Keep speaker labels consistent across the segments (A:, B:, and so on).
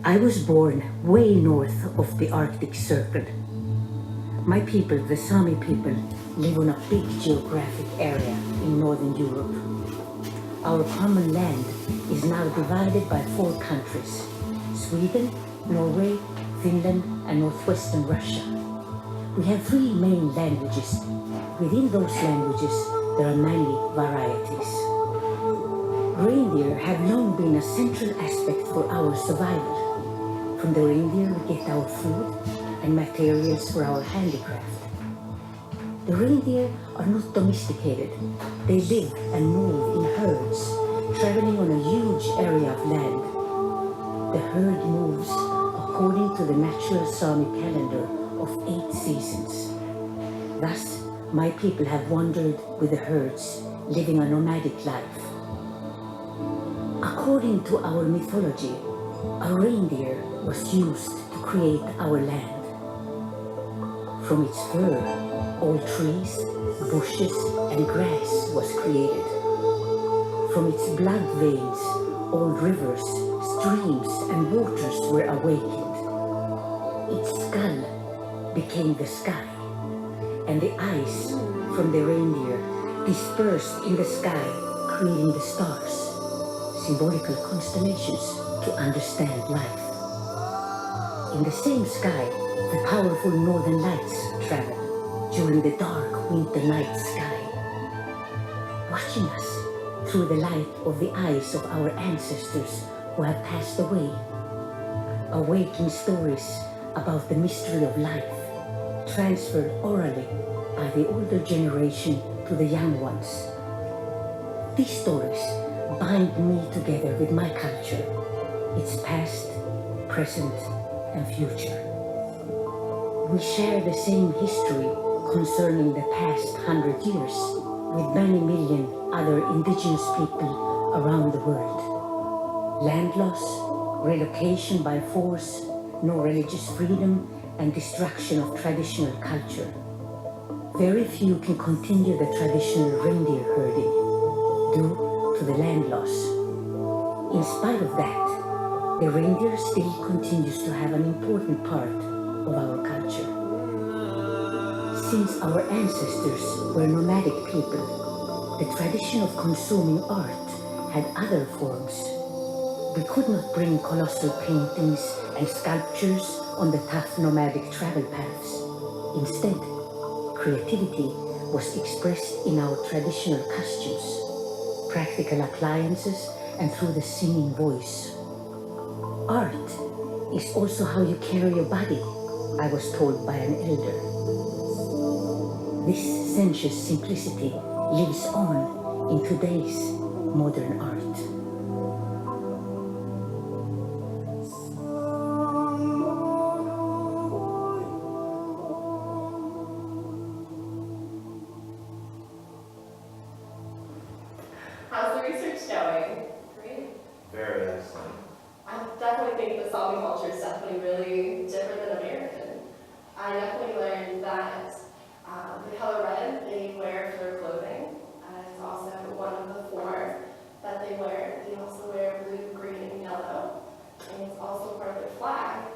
A: I was born way north of the Arctic Circle. My people, the Sami people, live on a big geographic area in Northern Europe. Our common land is now divided by 4 countries: Sweden, Norway, Finland, and northwestern Russia. We have 3 main languages. Within those languages, there are many varieties. Reindeer have long been a central aspect for our survival. From the reindeer we get our food and materials for our handicraft. The reindeer are not domesticated. They live and move in herds, traveling on a huge area of land. The herd moves according to the natural Sami calendar of 8 seasons. Thus, my people have wandered with the herds, living a nomadic life. According to our mythology, a reindeer was used to create our land. From its fur, all trees, bushes, and grass was created. From its blood veins, all rivers, streams, and waters were awakened. Its skull became the sky, and the ice from the reindeer dispersed in the sky, creating the stars, symbolical constellations to understand life. In the same sky, the powerful northern lights travel during the dark winter night sky, watching us through the light of the eyes of our ancestors who have passed away, awaking stories about the mystery of life, transferred orally by the older generation to the young ones. These stories bind me together with my culture, its past, present, and future. We share the same history concerning the past 100 years with many million other indigenous people around the world. Land loss, relocation by force, no religious freedom, and destruction of traditional culture. Very few can continue the traditional reindeer herding due to the land loss. In spite of that, the reindeer still continues to have an important part of our culture. Since our ancestors were nomadic people, the tradition of consuming art had other forms. We could not bring colossal paintings and sculptures on the tough nomadic travel paths. Instead, creativity was expressed in our traditional costumes, practical appliances, and through the singing voice. Art is also how you carry your body, I was told by an elder. This sensuous simplicity lives on in today's modern art.
B: How's the research going? Great.
C: Very excellent.
B: I definitely think the Sami culture is definitely really different than American. I definitely learned that the color red they wear for their clothing. It's also one of the 4 that they wear. They also wear blue, green, and yellow. And it's also part of their flag.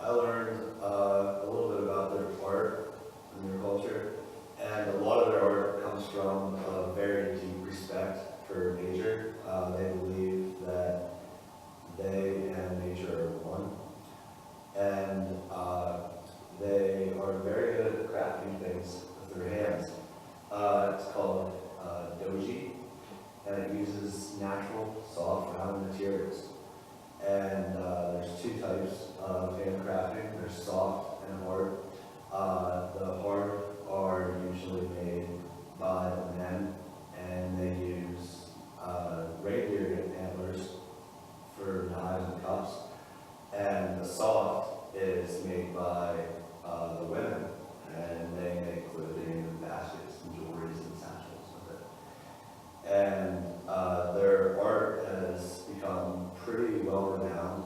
C: I learned a little bit about their art and their culture, and a lot of their art comes from a very deep respect for nature. They believe that they and nature are one, and they are very good at crafting things with their hands. It's called doji, and it uses natural, soft, round materials. And there's 2 types of handcrafting. There's soft and hard. The hard are usually made by the men, and they use reindeer antlers for knives and cups. And the soft is made by the women, and they make clothing and baskets and jewelry and satchels with it. And their art has become pretty well renowned,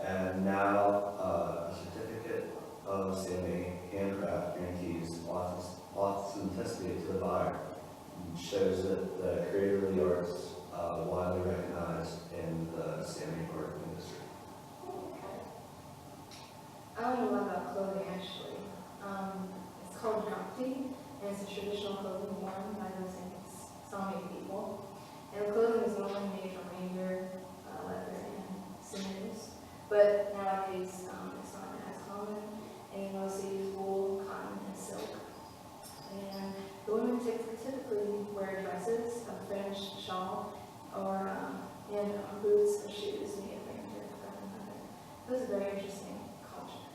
C: and now a certificate of Sami handcraft guarantees authenticity to the buyer and shows that the creator of the arts widely recognized in the Sami art industry.
B: traditional clothing worn by the Sami people. And the clothing is normally made from reindeer leather and sinews, but nowadays it's not as common, and you mostly use wool, cotton, and silk. And the women typically wear dresses, a French shawl, or and boots or shoes made of reindeer leather. It was a very interesting culture.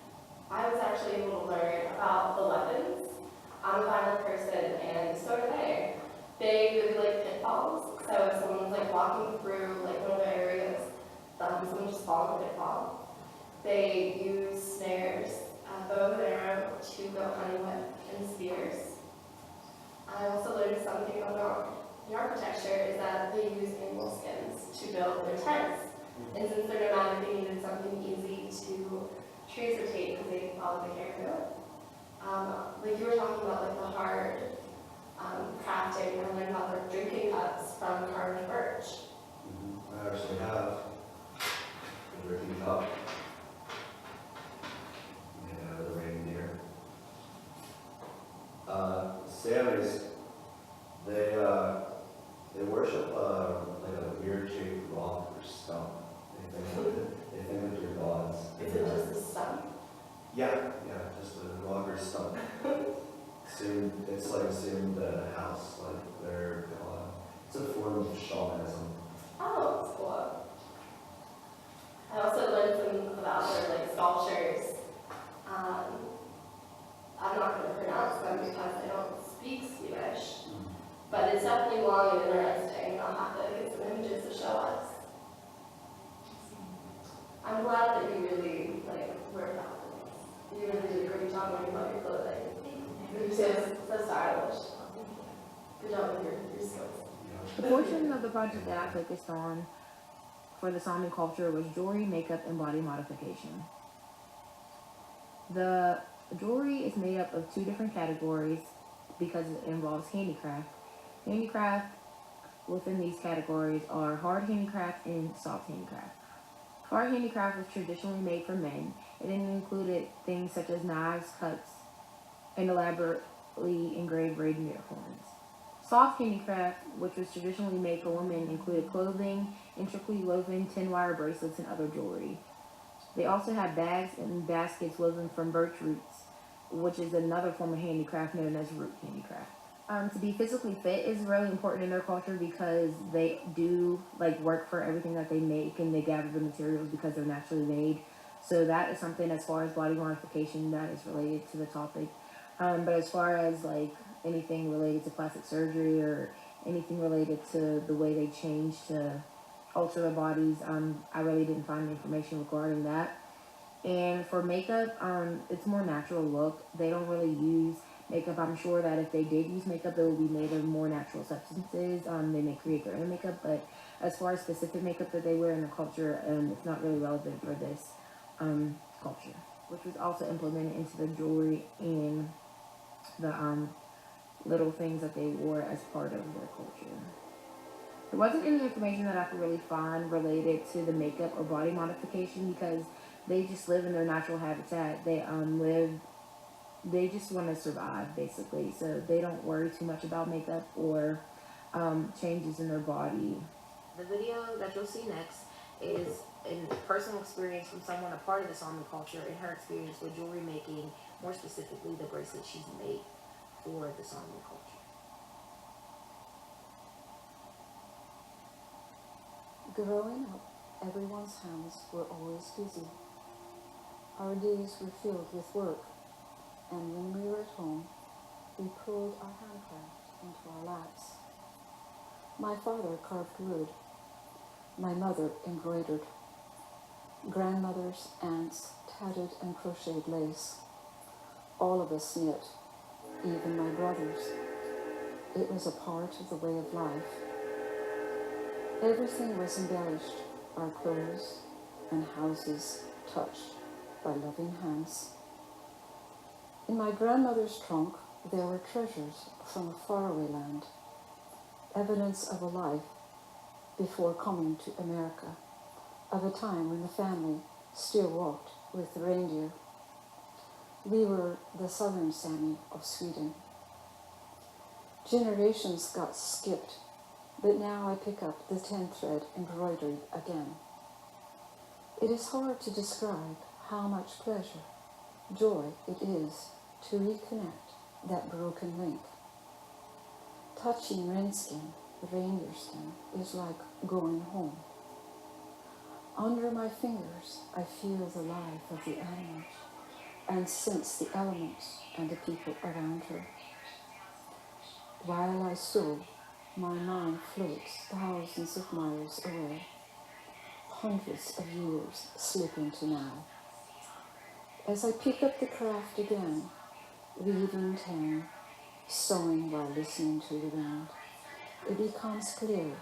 B: I was actually able to learn about the weapons. I'm a violent person, and so are they. They really like pitfalls. So if someone's like walking through like one of the areas, someone just falls in a pitfall. They use snares, bow and arrow to go hunting with, and spears. I also learned something about the architecture is that they use animal skins to build their tents. And since they're nomadic, they needed something easy to transportate because they followed the caribou. Like you were talking about like the hard crafting, I learned about their drinking cups from carved birch.
C: I actually have a drinking cup made out of the reindeer. Samis, they worship like a weird shaped rock or stump. They think of your gods.
B: Is it just a stump?
C: Yeah, just a rock or stump. It's like assumed a house, like their god. It's a form of shamanism.
B: Oh, that's cool. I also learned some about their like sculptures. I'm not going to pronounce them because I don't speak Swedish, but it's definitely long and interesting. I'll have to get some images to show us. I'm glad that you really like worked out for this. You really did a great job learning about your clothing. You're so stylish. Good job with your skills.
D: The portion of the project that I focused on for the Sami culture was jewelry, makeup, and body modification. The jewelry is made up of two different categories because it involves handicraft. Handicraft within these categories are hard handicraft and soft handicraft. Hard handicraft was traditionally made for men. It included things such as knives, cuts, and elaborately engraved reindeer horns. Soft handicraft, which was traditionally made for women, included clothing, intricately woven tin wire bracelets, and other jewelry. They also had bags and baskets woven from birch roots, which is another form of handicraft known as root handicraft. To be physically fit is really important in their culture because they do like work for everything that they make, and they gather the materials because they're naturally made. So that is something as far as body modification that is related to the topic. But as far as like anything related to plastic surgery or anything related to the way they change to alter their bodies, I really didn't find information regarding that. And for makeup, it's more natural look. They don't really use makeup. I'm sure that if they did use makeup, it would be made of more natural substances. They may create their own makeup, but as far as specific makeup that they wear in the culture, it's not really relevant for this culture, which was also implemented into the jewelry and the little things that they wore as part of their culture. There wasn't any information that I could really find related to the makeup or body modification because they just live in their natural habitat. They just want to survive basically, so they don't worry too much about makeup or changes in their body. The video that you'll see next is a personal experience from someone a part of the Sami culture and her experience with jewelry making, more specifically the bracelet she's made for the Sami culture.
E: Growing up, everyone's hands were always busy. Our days were filled with work, and when we were at home, we pulled our handcraft into our laps. My father carved wood. My mother embroidered. Grandmother's aunts tatted and crocheted lace. All of us knit, even my brothers. It was a part of the way of life. Everything was embellished, our clothes and houses touched by loving hands. In my grandmother's trunk, there were treasures from a faraway land, evidence of a life before coming to America, of a time when the family still walked with the reindeer. We were the southern Sami of Sweden. Generations got skipped, but now I pick up the 10-thread embroidery again. It is hard to describe how much pleasure, joy it is to reconnect that broken link. Touching reindeer skin, is like going home. Under my fingers, I feel the life of the animal and sense the elements and the people around her. While I sew, my mind floats thousands of miles away. Hundreds of years slip into now. As I pick up the craft again, weaving 10, sewing while listening to the wind, it becomes clear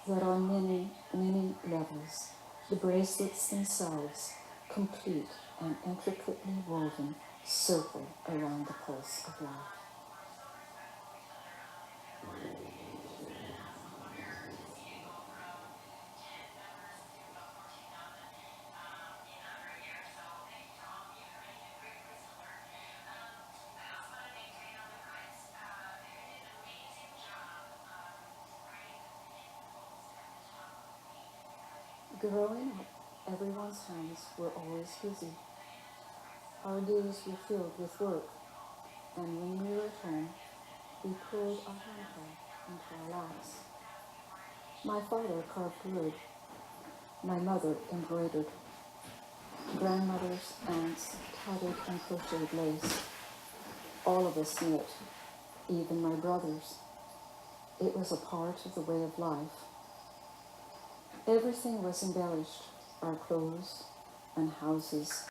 E: that on many, many levels, the bracelets themselves complete an intricately woven circle around the pulse of life. Growing up, everyone's hands were always busy. Our days were filled with work, and when we were at home, we pulled our handcraft into our laps. My father carved wood, my mother embroidered, grandmothers, aunts tatted and crocheted lace. All of us knit, even my brothers. It was a part of the way of life. Everything was embellished, our clothes and houses